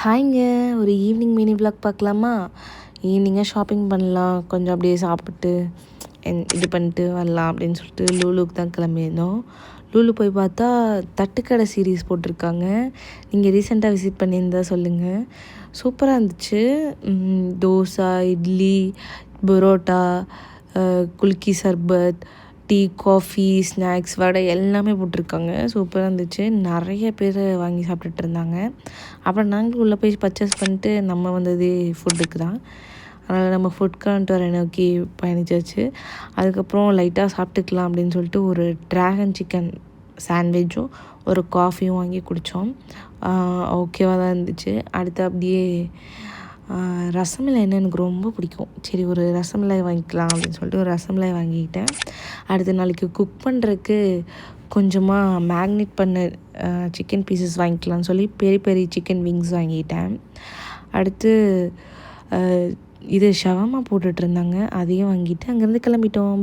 ஹாய்ங்க. ஒரு evening mini vlog பார்க்கலாமா? ஈவினிங்காக shopping பண்ணலாம், கொஞ்சம் அப்படியே சாப்பிட்டு இது பண்ணிட்டு வரலாம் அப்படின்னு சொல்லிட்டு லூலுக்கு தான் கிளம்பியிருந்தோம். லூலு போய் பார்த்தா தட்டுக்கடை சீரீஸ் போட்டிருக்காங்க. நீங்கள் ரீசெண்டாக விசிட் பண்ணியிருந்தா சொல்லுங்கள். சூப்பராக இருந்துச்சு. தோசை, இட்லி, பரோட்டா, குல்கி சர்பத், டீ, காஃபி, ஸ்நாக்ஸ், வடை எல்லாமே போட்டிருக்காங்க. சூப்பராக இருந்துச்சு. நிறைய பேர் வாங்கி சாப்பிட்டுட்டு இருந்தாங்க. அப்புறம் நாங்களும் உள்ளே போய் பர்ச்சேஸ் பண்ணிட்டு நம்ம வந்ததே ஃபுட்டுக்கு தான். அதனால் நம்ம ஃபுட் கவுண்டரை நோக்கி பயணிச்சாச்சு. அதுக்கப்புறம் லைட்டாக சாப்பிட்டுக்கலாம் அப்படின்னு சொல்லிட்டு ஒரு ட்ராகன் சிக்கன் சாண்ட்விச்சும் ஒரு காஃபியும் வாங்கி குடித்தோம். ஓகேவாக தான் இருந்துச்சு. அடுத்து அப்படியே ரசமலாய்னா எனக்கு ரொம்ப பிடிக்கும். சரி, ஒரு ரசமலாய் வாங்கிக்கலாம் அப்படின்னு சொல்லிட்டு ஒரு ரசமலாய் வாங்கிக்கிட்டேன். அடுத்த நாளைக்கு குக் பண்ணுறதுக்கு கொஞ்சமாக மேக்னேட் பண்ண சிக்கன் பீசஸ் வாங்கிக்கலாம்னு சொல்லி பெரிய பெரிய சிக்கன் விங்ஸ் வாங்கிட்டேன். அடுத்து இது ஷவர்மா போட்டுட்ருந்தாங்க, அதையும் வாங்கிட்டு அங்கேருந்து கிளம்பிட்டோம்.